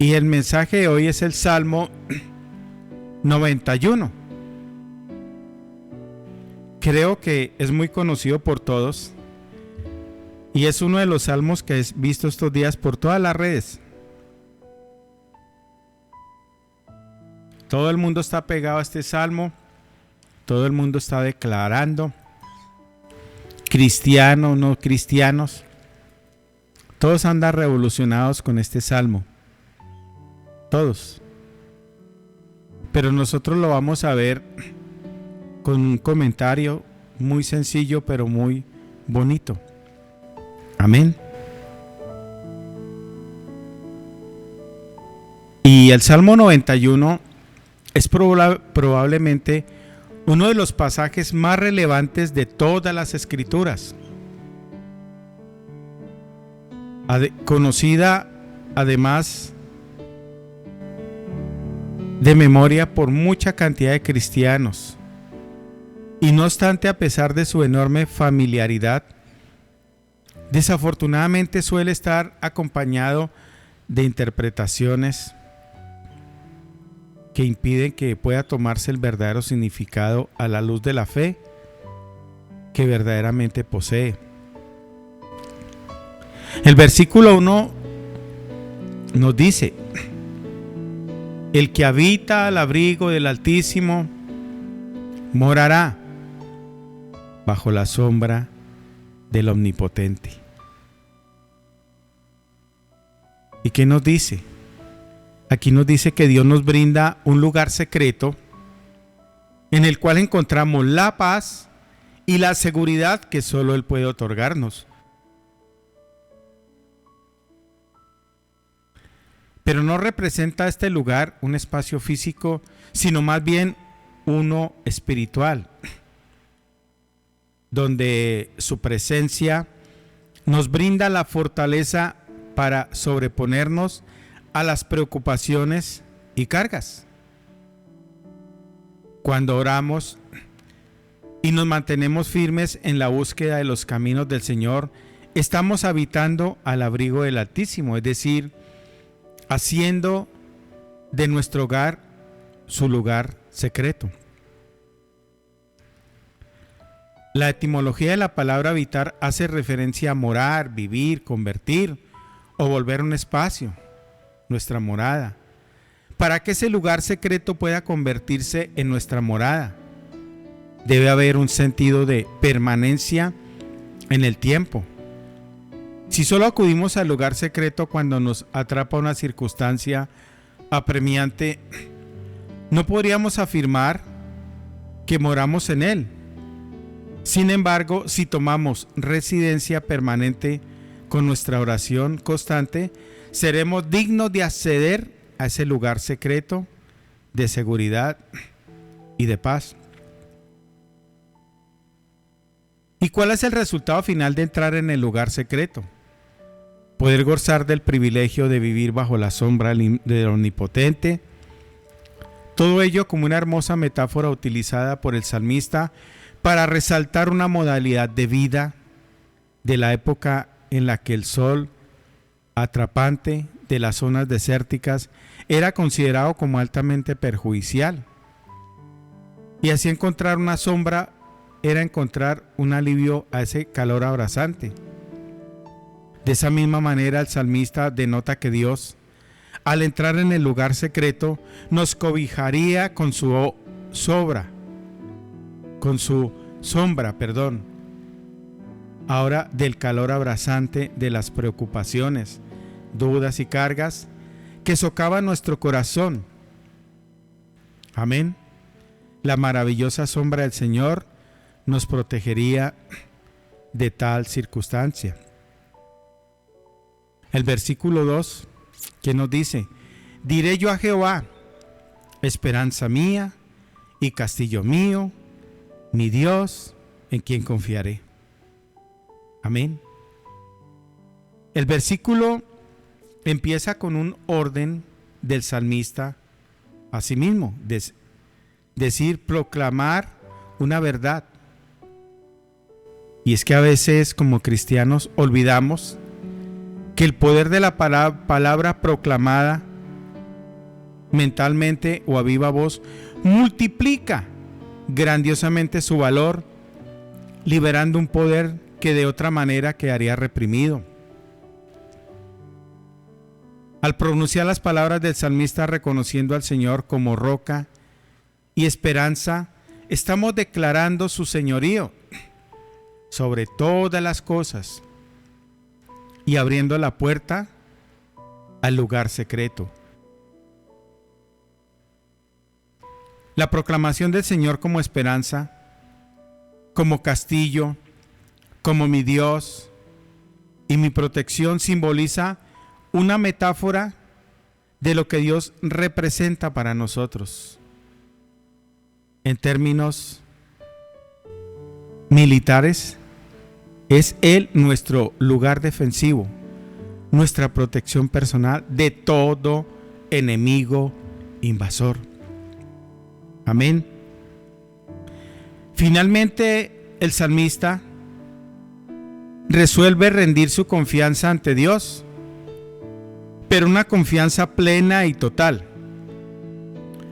Y el mensaje de hoy es el Salmo 91. Creo que es muy conocido por todos y es uno de los salmos que he visto estos días por todas las redes. Todo el mundo está pegado a este salmo, todo el mundo está declarando, cristianos, no cristianos, todos andan revolucionados con este salmo, todos. Pero nosotros lo vamos a ver con un comentario muy sencillo pero muy bonito. Amén. Y el Salmo 91 es probablemente uno de los pasajes más relevantes de todas las Escrituras. Conocida además de memoria por mucha cantidad de cristianos. Y no obstante, a pesar de su enorme familiaridad, desafortunadamente suele estar acompañado de interpretaciones que impiden que pueda tomarse el verdadero significado a la luz de la fe que verdaderamente posee. El versículo 1 nos dice: el que habita al abrigo del Altísimo morará bajo la sombra del Omnipotente. ¿Y qué nos dice? Aquí nos dice que Dios nos brinda un lugar secreto en el cual encontramos la paz y la seguridad que solo Él puede otorgarnos. Pero no representa este lugar un espacio físico, sino más bien uno espiritual, donde su presencia nos brinda la fortaleza para sobreponernos a las preocupaciones y cargas. Cuando oramos y nos mantenemos firmes en la búsqueda de los caminos del Señor, estamos habitando al abrigo del Altísimo, es decir, haciendo de nuestro hogar su lugar secreto. La etimología de la palabra habitar hace referencia a morar, vivir, convertir o volver un espacio, nuestra morada. Para que ese lugar secreto pueda convertirse en nuestra morada, debe haber un sentido de permanencia en el tiempo. Si solo acudimos al lugar secreto cuando nos atrapa una circunstancia apremiante, no podríamos afirmar que moramos en él. Sin embargo, si tomamos residencia permanente con nuestra oración constante, seremos dignos de acceder a ese lugar secreto de seguridad y de paz. ¿Y cuál es el resultado final de entrar en el lugar secreto? Poder gozar del privilegio de vivir bajo la sombra del Omnipotente. Todo ello como una hermosa metáfora utilizada por el salmista para resaltar una modalidad de vida de la época en la que el sol atrapante de las zonas desérticas era considerado como altamente perjudicial. Y así encontrar una sombra era encontrar un alivio a ese calor abrasante. De esa misma manera, el salmista denota que Dios, al entrar en el lugar secreto, nos cobijaría con su sombra, ahora del calor abrasante de las preocupaciones, dudas y cargas que socavan nuestro corazón. Amén. La maravillosa sombra del Señor nos protegería de tal circunstancia. El versículo 2, que nos dice: diré yo a Jehová, esperanza mía y castillo mío, mi Dios, en quien confiaré. Amén. El versículo empieza con un orden del salmista a sí mismo, decir, proclamar una verdad. Y es que a veces como cristianos olvidamos que el poder de la palabra proclamada mentalmente o a viva voz, multiplica grandiosamente su valor, liberando un poder que de otra manera quedaría reprimido. Al pronunciar las palabras del salmista reconociendo al Señor como roca y esperanza, estamos declarando su señorío sobre todas las cosas y abriendo la puerta al lugar secreto. La proclamación del Señor como esperanza, como castillo, como mi Dios y mi protección simboliza una metáfora de lo que Dios representa para nosotros. En términos militares, es Él nuestro lugar defensivo, nuestra protección personal de todo enemigo invasor. Amén. Finalmente, el salmista resuelve rendir su confianza ante Dios, pero una confianza plena y total.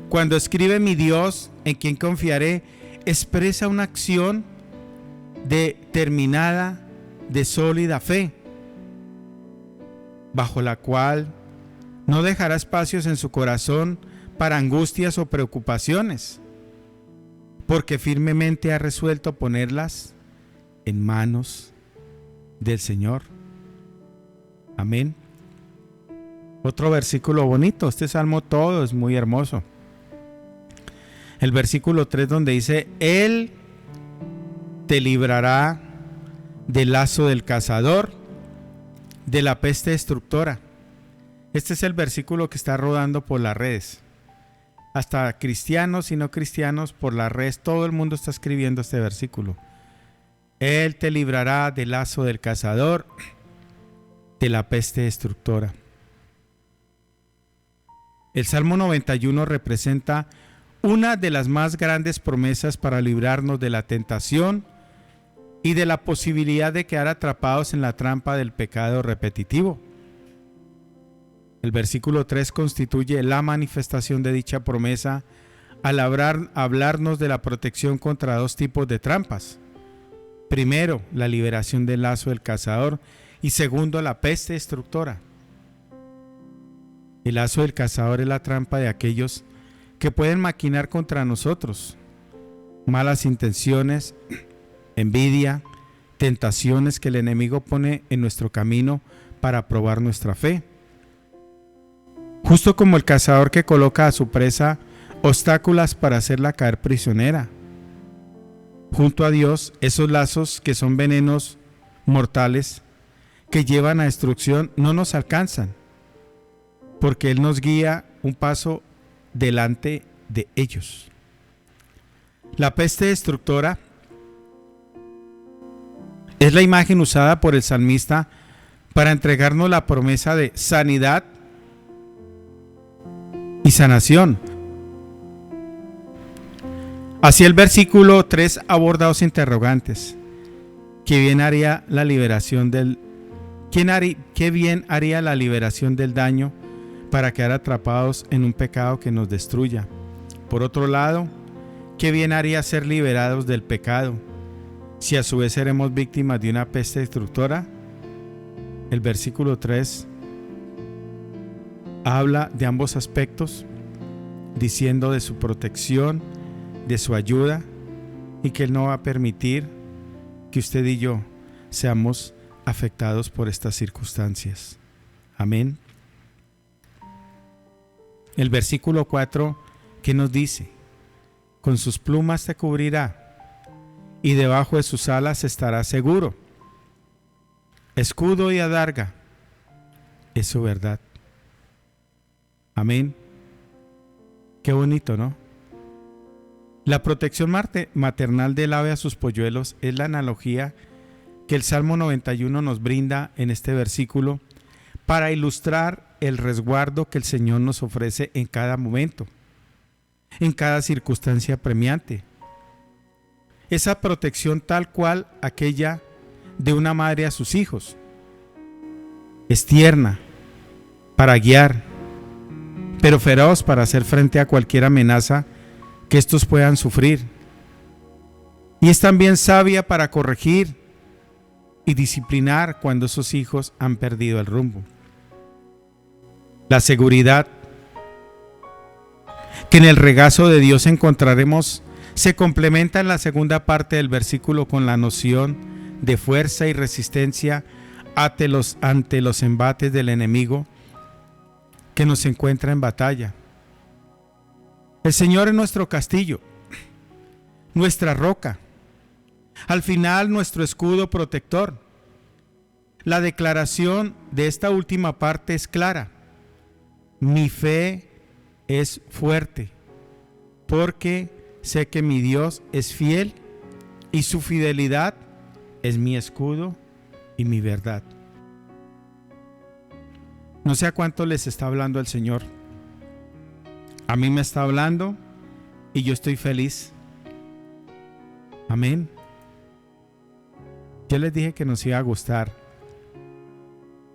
Cuando escribe mi Dios, en quien confiaré, expresa una acción determinada de sólida fe, bajo la cual no dejará espacios en su corazón para angustias o preocupaciones, porque firmemente ha resuelto ponerlas en manos del Señor. Amén. Otro versículo bonito, este salmo todo es muy hermoso. El versículo 3 donde dice, Él te librará del lazo del cazador, de la peste destructora. Este es el versículo que está rodando por las redes. Hasta cristianos y no cristianos por las redes, todo el mundo está escribiendo este versículo. Él te librará del lazo del cazador, de la peste destructora. El Salmo 91 representa una de las más grandes promesas para librarnos de la tentación y de la posibilidad de quedar atrapados en la trampa del pecado repetitivo. El versículo 3 constituye la manifestación de dicha promesa al hablarnos de la protección contra dos tipos de trampas. Primero, la liberación del lazo del cazador y segundo, la peste destructora. El lazo del cazador es la trampa de aquellos que pueden maquinar contra nosotros. Malas intenciones, envidia, tentaciones que el enemigo pone en nuestro camino para probar nuestra fe. Justo como el cazador que coloca a su presa obstáculos para hacerla caer prisionera. Junto a Dios, esos lazos que son venenos mortales que llevan a destrucción no nos alcanzan, porque Él nos guía un paso delante de ellos. La peste destructora es la imagen usada por el salmista para entregarnos la promesa de sanidad y sanación. Así el versículo 3 aborda dos interrogantes. ¿Qué bien haría la liberación del daño para quedar atrapados en un pecado que nos destruya? Por otro lado, ¿qué bien haría ser liberados del pecado si a su vez seremos víctimas de una peste destructora? El versículo 3 habla de ambos aspectos, diciendo de su protección, de su ayuda, y que Él no va a permitir que usted y yo seamos afectados por estas circunstancias. Amén. El versículo 4, ¿qué nos dice? Con sus plumas te cubrirá, y debajo de sus alas estarás seguro. Escudo y adarga es su verdad. Amén. Qué bonito, ¿no? La protección maternal del ave a sus polluelos es la analogía que el Salmo 91 nos brinda en este versículo para ilustrar el resguardo que el Señor nos ofrece en cada momento, en cada circunstancia apremiante. Esa protección tal cual aquella de una madre a sus hijos. Es tierna, para guiar, pero feroz para hacer frente a cualquier amenaza que estos puedan sufrir. Y es también sabia para corregir y disciplinar cuando sus hijos han perdido el rumbo. La seguridad que en el regazo de Dios encontraremos se complementa en la segunda parte del versículo con la noción de fuerza y resistencia ante los embates del enemigo que nos encuentra en batalla. El Señor es nuestro castillo, nuestra roca, al final nuestro escudo protector. La declaración de esta última parte es clara. Mi fe es fuerte, porque sé que mi Dios es fiel y su fidelidad es mi escudo y mi verdad. No sé a cuánto les está hablando el Señor. A mí me está hablando y yo estoy feliz. Amén. Yo les dije que nos iba a gustar.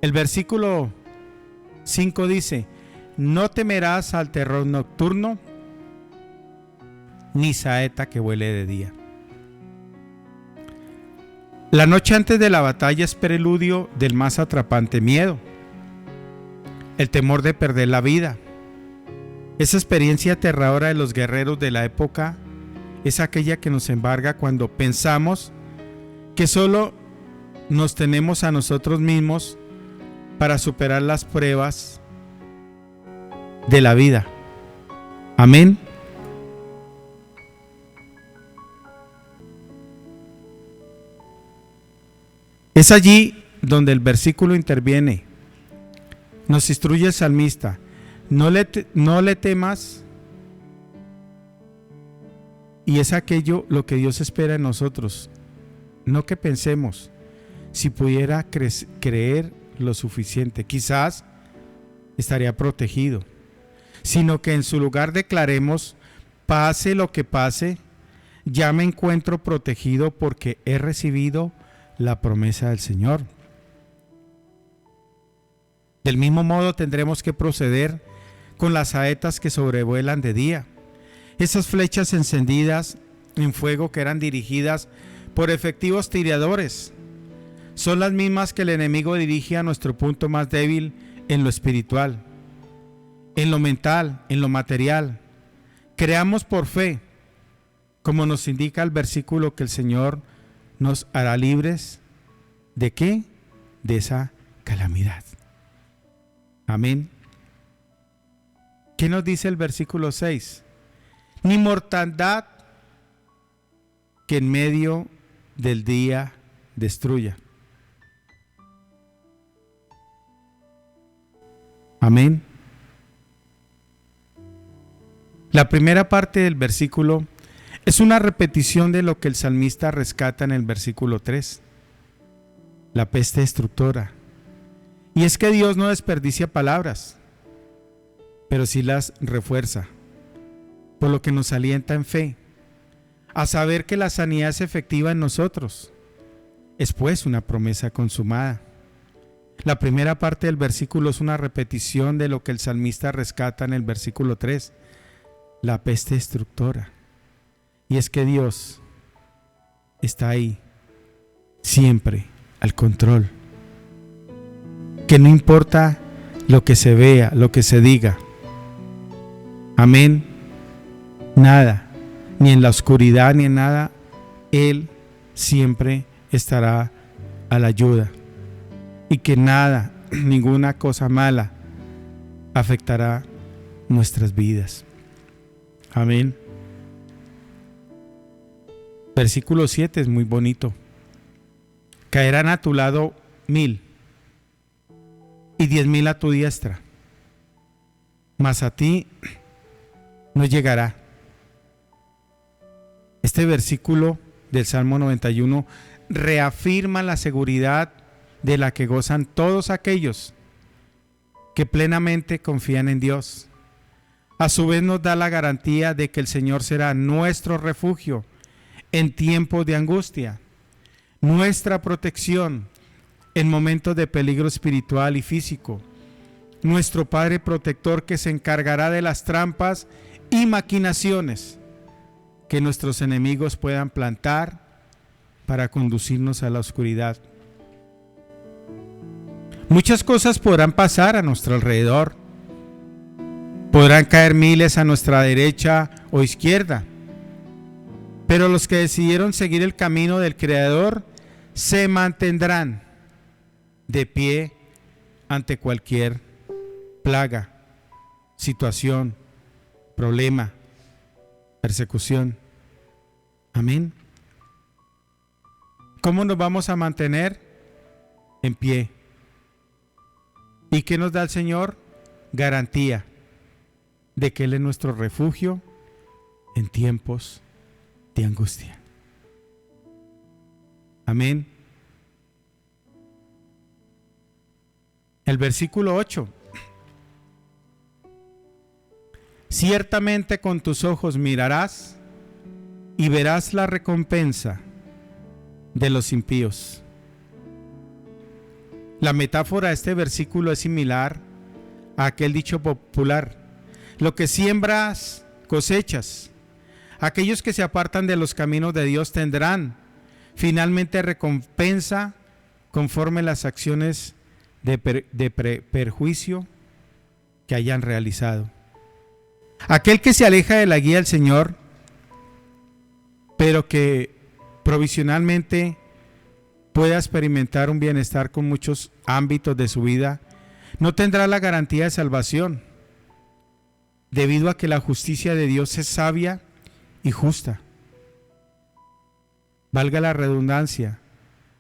El versículo 5 dice: no temerás al terror nocturno, ni saeta que vuele de día. La noche antes de la batalla es preludio del más atrapante miedo, el temor de perder la vida. Esa experiencia aterradora de los guerreros de la época es aquella que nos embarga cuando pensamos que solo nos tenemos a nosotros mismos para superar las pruebas de la vida. Amén. Es allí donde el versículo interviene. Nos instruye el salmista: no le temas. Y es aquello lo que Dios espera en nosotros. No que pensemos, si pudiera creer lo suficiente, quizás estaría protegido, sino que en su lugar declaremos: pase lo que pase, ya me encuentro protegido porque he recibido la promesa del Señor. Del mismo modo tendremos que proceder con las saetas que sobrevuelan de día. Esas flechas encendidas en fuego que eran dirigidas por efectivos tiradores son las mismas que el enemigo dirige a nuestro punto más débil en lo espiritual, en lo mental, en lo material. Creamos por fe, como nos indica el versículo, que el Señor nos hará libres ¿de qué? De esa calamidad. Amén. ¿Qué nos dice el versículo 6? Ni mortandad que en medio del día destruya. Amén. La primera parte del versículo es una repetición de lo que el salmista rescata en el versículo 3, la peste destructora. Y es que Dios no desperdicia palabras, pero sí las refuerza, por lo que nos alienta en fe, a saber que la sanidad es efectiva en nosotros. Es pues una promesa consumada. La primera parte del versículo es una repetición de lo que el salmista rescata en el versículo 3, la peste destructora. Y es que Dios está ahí, siempre al control. Que no importa lo que se vea, lo que se diga. Amén. Nada, ni en la oscuridad ni en nada, Él siempre estará a la ayuda. Y que nada, ninguna cosa mala afectará nuestras vidas. Amén. Versículo 7 es muy bonito. Caerán a tu lado 1000 y 10,000 a tu diestra, mas a ti no llegará. Este versículo del Salmo 91 reafirma la seguridad de la que gozan todos aquellos que plenamente confían en Dios. A su vez nos da la garantía de que el Señor será nuestro refugio en tiempos de angustia, nuestra protección en momentos de peligro espiritual y físico, nuestro Padre protector, que se encargará de las trampas y maquinaciones que nuestros enemigos puedan plantar para conducirnos a la oscuridad. Muchas cosas podrán pasar a nuestro alrededor. Podrán caer miles a nuestra derecha o izquierda. Pero los que decidieron seguir el camino del Creador se mantendrán de pie ante cualquier plaga, situación, problema, persecución. Amén. ¿Cómo nos vamos a mantener? En pie. ¿Y qué nos da el Señor? Garantía de que Él es nuestro refugio en tiempos de angustia. Amén. El versículo 8. Ciertamente con tus ojos mirarás y verás la recompensa de los impíos. La metáfora de este versículo es similar a aquel dicho popular: lo que siembras, cosechas. Aquellos que se apartan de los caminos de Dios tendrán finalmente recompensa conforme las acciones de perjuicio que hayan realizado. Aquel que se aleja de la guía del Señor, pero que provisionalmente pueda experimentar un bienestar con muchos ámbitos de su vida, no tendrá la garantía de salvación, debido a que la justicia de Dios es sabia y justa. Valga la redundancia,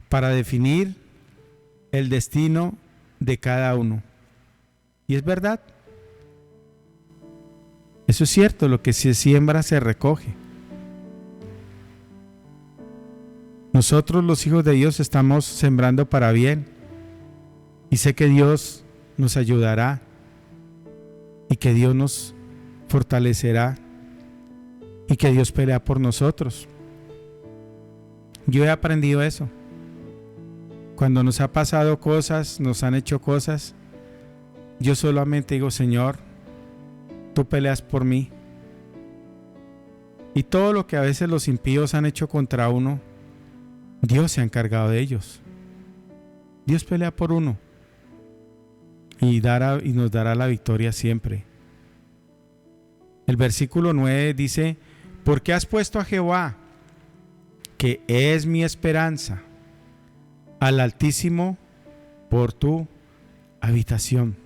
para definir el destino de cada uno. Y es verdad. Eso es cierto, lo que se siembra se recoge. Nosotros los hijos de Dios estamos sembrando para bien, y sé que Dios nos ayudará y que Dios nos fortalecerá y que Dios pelea por nosotros. Yo he aprendido eso. Cuando nos ha pasado cosas, nos han hecho cosas, yo solamente digo: Señor, tú peleas por mí. Y todo lo que a veces los impíos han hecho contra uno, Dios se ha encargado de ellos. Dios pelea por uno y nos dará la victoria siempre. El versículo 9 dice: porque has puesto a Jehová, que es mi esperanza, al Altísimo por tu habitación.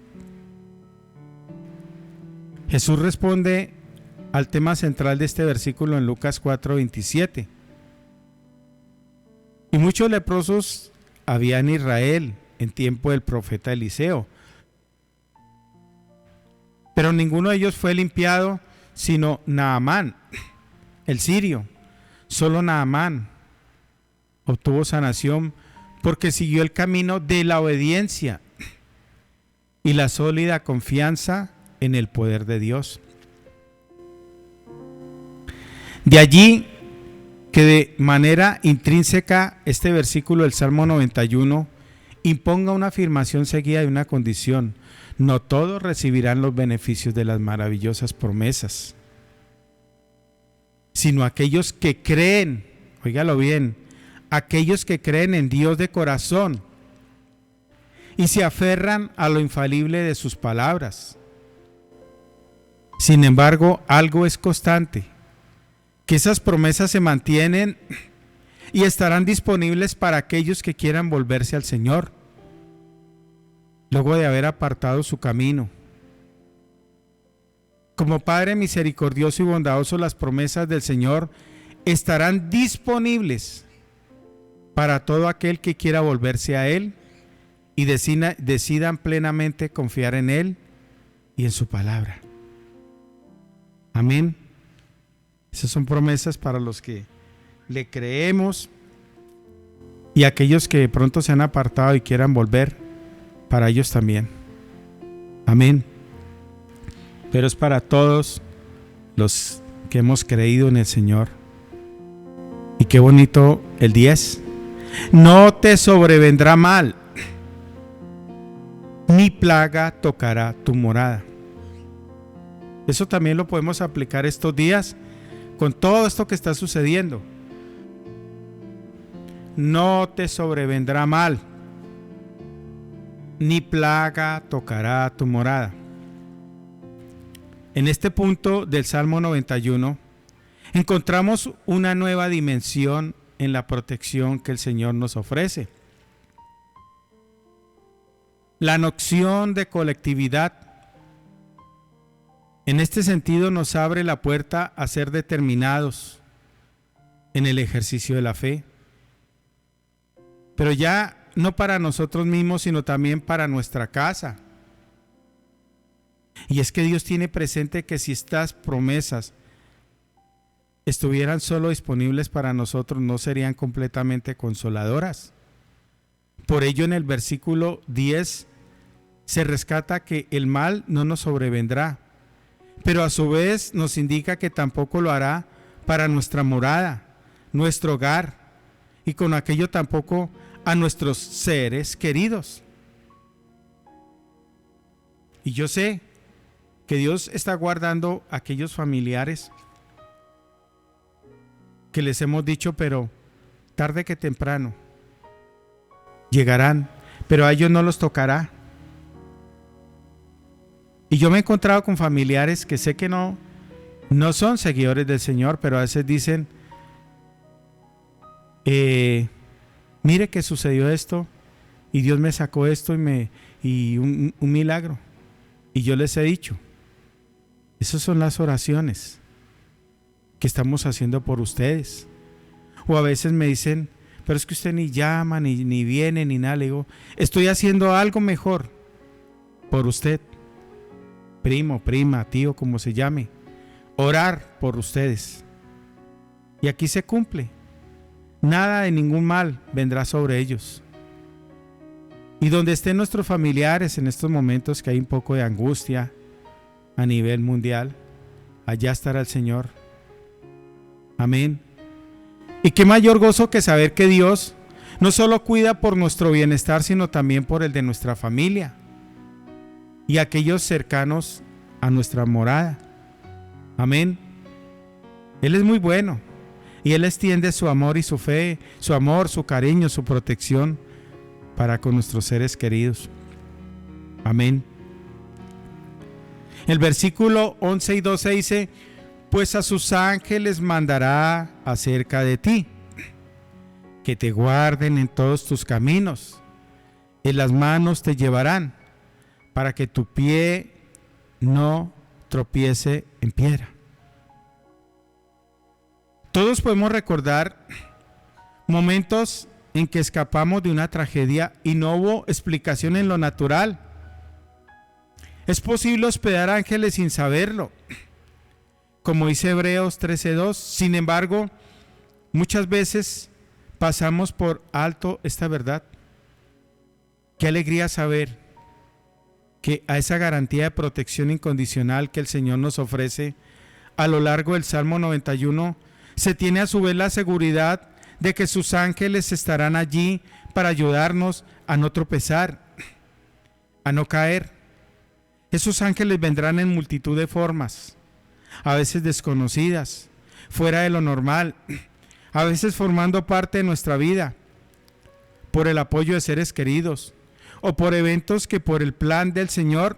Jesús responde al tema central de este versículo en Lucas 4:27. Y muchos leprosos había en Israel en tiempo del profeta Eliseo, pero ninguno de ellos fue limpiado, sino Naamán, el sirio. Solo Naamán obtuvo sanación porque siguió el camino de la obediencia y la sólida confianza en el poder de Dios. De allí que de manera intrínseca este versículo del Salmo 91 imponga una afirmación seguida de una condición: no todos recibirán los beneficios de las maravillosas promesas, sino aquellos que creen, óigalo bien, aquellos que creen en Dios de corazón y se aferran a lo infalible de sus palabras. Sin embargo, algo es constante: que esas promesas se mantienen y estarán disponibles para aquellos que quieran volverse al Señor, luego de haber apartado su camino. Como Padre misericordioso y bondadoso, las promesas del Señor estarán disponibles para todo aquel que quiera volverse a Él y decidan plenamente confiar en Él y en su palabra. Amén. Esas son promesas para los que le creemos, y aquellos que de pronto se han apartado y quieran volver, para ellos también. Amén. Pero es para todos los que hemos creído en el Señor. Y qué bonito el 10. No te sobrevendrá mal, ni plaga tocará tu morada. Eso también lo podemos aplicar estos días con todo esto que está sucediendo. No te sobrevendrá mal, ni plaga tocará tu morada. En este punto del Salmo 91 encontramos una nueva dimensión en la protección que el Señor nos ofrece. La noción de colectividad, en este sentido, nos abre la puerta a ser determinados en el ejercicio de la fe, pero ya no para nosotros mismos, sino también para nuestra casa. Y es que Dios tiene presente que si estas promesas estuvieran solo disponibles para nosotros, no serían completamente consoladoras. Por ello, en el versículo 10 se rescata que el mal no nos sobrevendrá, pero a su vez nos indica que tampoco lo hará para nuestra morada, nuestro hogar, y con aquello tampoco a nuestros seres queridos. Y yo sé que Dios está guardando a aquellos familiares que les hemos dicho, pero tarde que temprano llegarán, pero a ellos no los tocará. Y yo me he encontrado con familiares que sé que no son seguidores del Señor, pero a veces dicen, mire que sucedió esto y Dios me sacó esto y un milagro. Y yo les he dicho, esas son las oraciones que estamos haciendo por ustedes. O a veces me dicen, pero es que usted ni llama, ni viene, ni nada. Le digo, estoy haciendo algo mejor por usted. Primo, prima, tío, como se llame. Orar por ustedes. Y aquí se cumple. Nada de ningún mal vendrá sobre ellos. Y donde estén nuestros familiares en estos momentos que hay un poco de angustia a nivel mundial, allá estará el Señor. Amén. Y qué mayor gozo que saber que Dios no solo cuida por nuestro bienestar, sino también por el de nuestra familia y aquellos cercanos a nuestra morada. Amén. Él es muy bueno y Él extiende su amor y su fe, su amor, su cariño, su protección para con nuestros seres queridos. Amén. El versículo 11 y 12 dice, pues a sus ángeles mandará acerca de ti, que te guarden en todos tus caminos, en las manos te llevarán, para que tu pie no tropiece en piedra. Todos podemos recordar momentos en que escapamos de una tragedia y no hubo explicación en lo natural. Es posible hospedar ángeles sin saberlo, como dice Hebreos 13:2. Sin embargo, muchas veces pasamos por alto esta verdad. Qué alegría saber que a esa garantía de protección incondicional que el Señor nos ofrece a lo largo del Salmo 91, se tiene a su vez la seguridad de que sus ángeles estarán allí para ayudarnos a no tropezar, a no caer. Esos ángeles vendrán en multitud de formas, a veces desconocidas, fuera de lo normal, a veces formando parte de nuestra vida, por el apoyo de seres queridos, o por eventos que por el plan del Señor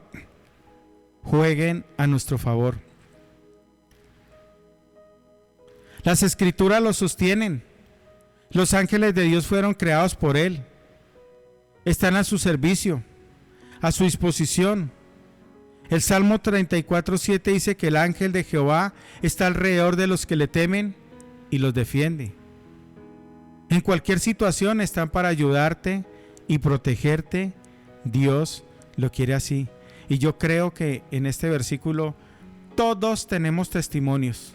jueguen a nuestro favor. Las Escrituras lo sostienen. Los ángeles de Dios fueron creados por Él. Están a su servicio, a su disposición. El Salmo 34:7 dice que el ángel de Jehová está alrededor de los que le temen y los defiende. En cualquier situación están para ayudarte y protegerte. Dios lo quiere así. Y yo creo que en este versículo todos tenemos testimonios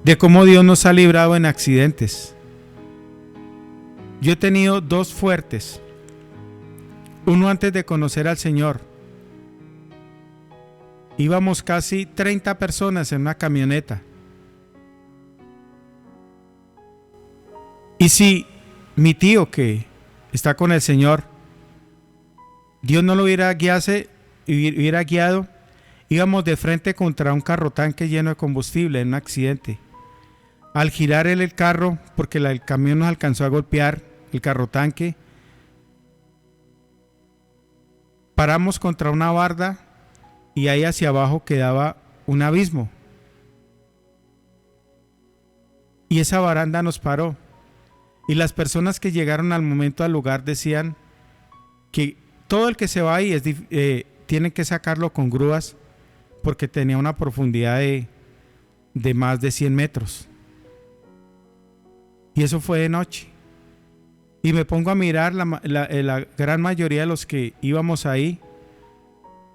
de cómo Dios nos ha librado en accidentes. Yo he tenido dos fuertes. Uno antes de conocer al Señor. Íbamos casi 30 personas en una camioneta. Y si mi tío, que está con el Señor, Dios no lo hubiera guiado, íbamos de frente contra un carro tanque lleno de combustible en un accidente. Al girar el carro, porque el camión nos alcanzó a golpear, el carro tanque, paramos contra una barda y ahí hacia abajo quedaba un abismo. Y esa baranda nos paró. Y las personas que llegaron al momento al lugar decían que todo el que se va ahí tiene que sacarlo con grúas porque tenía una profundidad de más de 100 metros. Y eso fue de noche. Y me pongo a mirar la gran mayoría de los que íbamos ahí.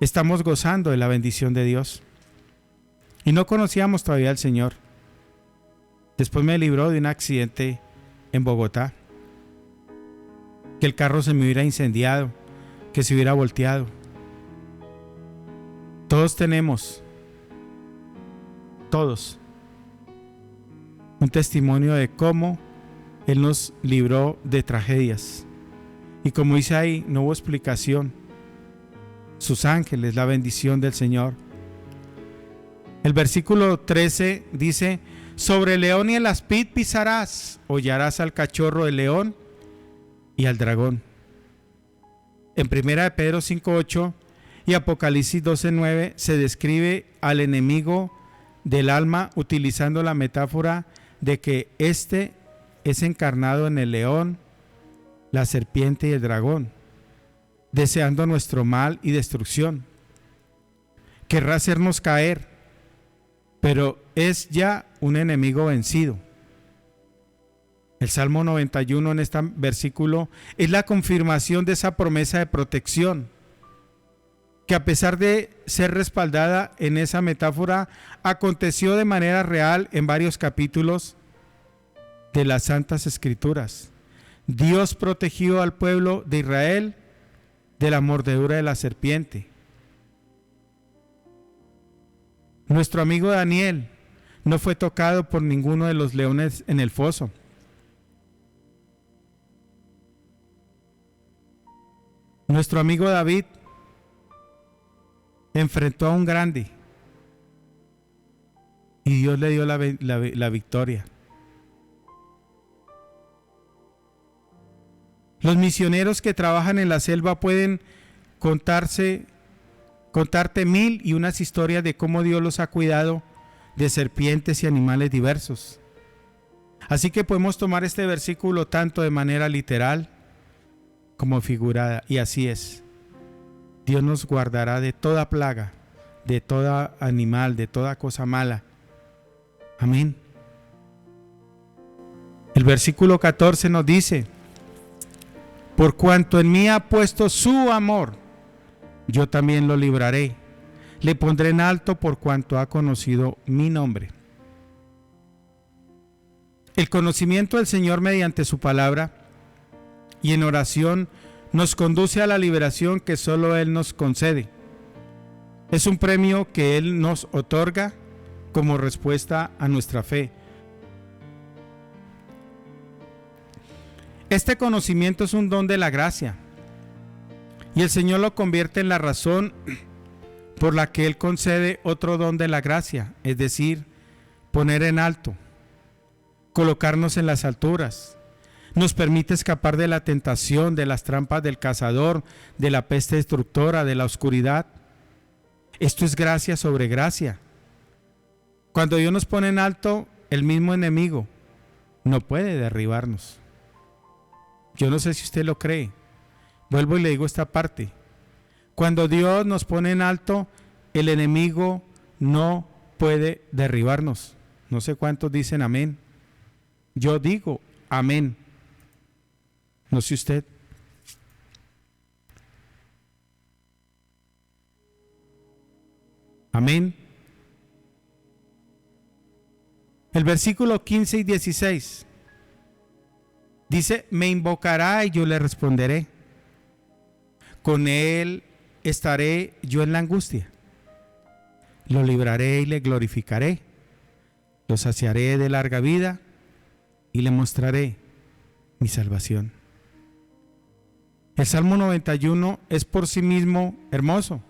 Estamos gozando de la bendición de Dios. Y no conocíamos todavía al Señor. Después me libró de un accidente en Bogotá. Que el carro se me hubiera incendiado, que se hubiera volteado. Todos tenemos, un testimonio de cómo Él nos libró de tragedias. Y como dice ahí, no hubo explicación. Sus ángeles, la bendición del Señor. El versículo 13 dice: sobre el león y el aspid pisarás, hollarás al cachorro del león y al dragón. En 1 de Pedro 5:8 y Apocalipsis 12:9 se describe al enemigo del alma utilizando la metáfora de que éste es encarnado en el león, la serpiente y el dragón, deseando nuestro mal y destrucción. Querrá hacernos caer, pero es ya un enemigo vencido. El Salmo 91 en este versículo es la confirmación de esa promesa de protección, que a pesar de ser respaldada en esa metáfora, aconteció de manera real en varios capítulos de las Santas Escrituras. Dios protegió al pueblo de Israel de la mordedura de la serpiente. Nuestro amigo Daniel no fue tocado por ninguno de los leones en el foso. Nuestro amigo David enfrentó a un grande y Dios le dio la victoria. Los misioneros que trabajan en la selva pueden contarte 1001 historias de cómo Dios los ha cuidado de serpientes y animales diversos. Así que podemos tomar este versículo tanto de manera literal como figurada, y así es. Dios nos guardará de toda plaga, de todo animal, de toda cosa mala. Amén. El versículo 14 nos dice: por cuanto en mí ha puesto su amor, yo también lo libraré. Le pondré en alto por cuanto ha conocido mi nombre. El conocimiento del Señor mediante su palabra y en oración nos conduce a la liberación que solo Él nos concede. Es un premio que Él nos otorga como respuesta a nuestra fe. Este conocimiento es un don de la gracia y el Señor lo convierte en la razón por la que Él concede otro don de la gracia, es decir, poner en alto, colocarnos en las alturas. Nos permite escapar de la tentación, de las trampas del cazador, de la peste destructora, de la oscuridad. Esto es gracia sobre gracia. Cuando Dios nos pone en alto, el mismo enemigo no puede derribarnos. Yo no sé si usted lo cree. Vuelvo y le digo esta parte. Cuando Dios nos pone en alto, el enemigo no puede derribarnos. No sé cuántos dicen amén. Yo digo amén. No sé usted. Amén. El versículo 15 y 16 dice: me invocará y yo le responderé. Con él estaré yo en la angustia. Lo libraré y le glorificaré. Lo saciaré de larga vida y le mostraré mi salvación. El Salmo 91 es por sí mismo hermoso.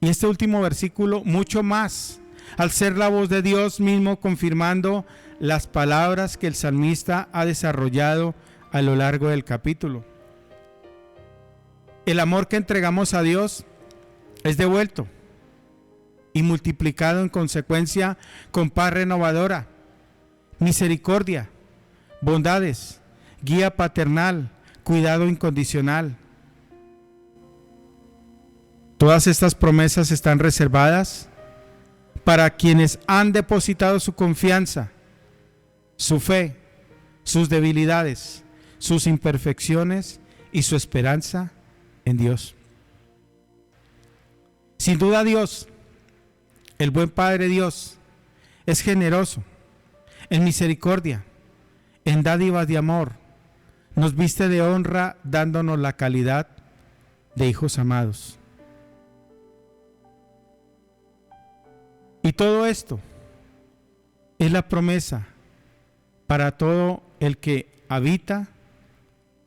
Y este último versículo mucho más, al ser la voz de Dios mismo confirmando las palabras que el salmista ha desarrollado a lo largo del capítulo. El amor que entregamos a Dios es devuelto y multiplicado en consecuencia con paz renovadora, misericordia, bondades, guía paternal, cuidado incondicional. Todas estas promesas están reservadas para quienes han depositado su confianza, su fe, sus debilidades, sus imperfecciones y su esperanza en Dios. Sin duda Dios, el buen Padre Dios, es generoso, en misericordia, en dádivas de amor, nos viste de honra dándonos la calidad de hijos amados. Y todo esto es la promesa para todo el que habita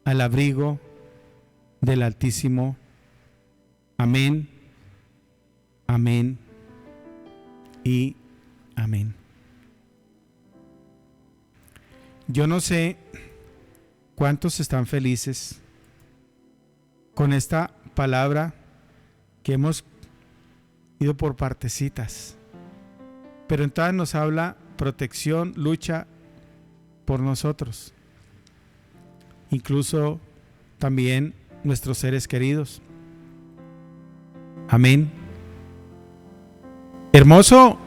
al abrigo del Altísimo. Amén, amén y amén. Yo no sé cuántos están felices con esta palabra que hemos ido por partecitas, pero en todas nos habla protección, lucha por nosotros, incluso también nuestros seres queridos. Amén. Hermoso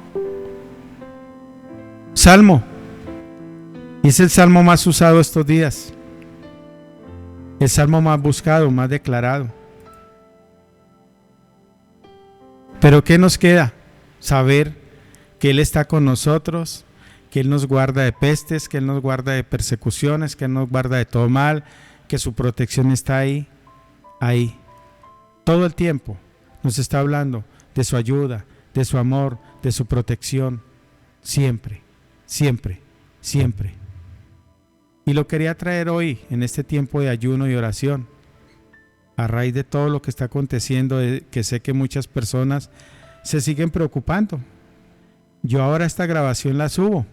salmo, y es el salmo más usado estos días, el salmo más buscado, más declarado. Pero ¿qué nos queda? Saber que Él está con nosotros, que Él nos guarda de pestes, que Él nos guarda de persecuciones, que Él nos guarda de todo mal, que su protección está ahí, todo el tiempo. Nos está hablando de su ayuda, de su amor, de su protección, siempre, siempre, siempre. Y lo quería traer hoy, en este tiempo de ayuno y oración, a raíz de todo lo que está aconteciendo, que sé que muchas personas se siguen preocupando. Yo ahora esta grabación la subo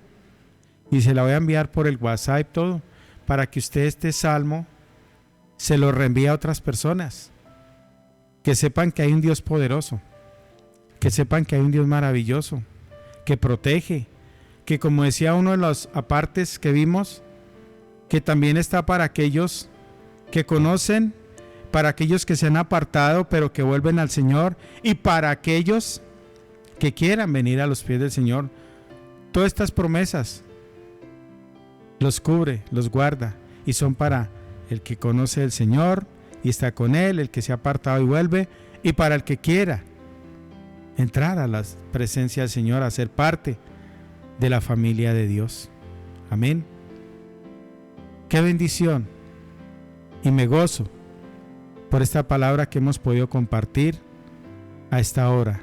y se la voy a enviar por el WhatsApp todo, para que usted este salmo se lo reenvíe a otras personas, que sepan que hay un Dios poderoso, que sepan que hay un Dios maravilloso, que protege, que como decía uno de los apartes que vimos, que también está para aquellos que conocen, para aquellos que se han apartado pero que vuelven al Señor, y para aquellos que quieran venir a los pies del Señor. Todas estas promesas los cubre, los guarda, y son para el que conoce al Señor y está con Él, el que se ha apartado y vuelve, y para el que quiera entrar a la presencia del Señor, a ser parte de la familia de Dios. Amén. Qué bendición, y me gozo por esta palabra que hemos podido compartir a esta hora,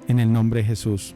en el nombre de Jesús.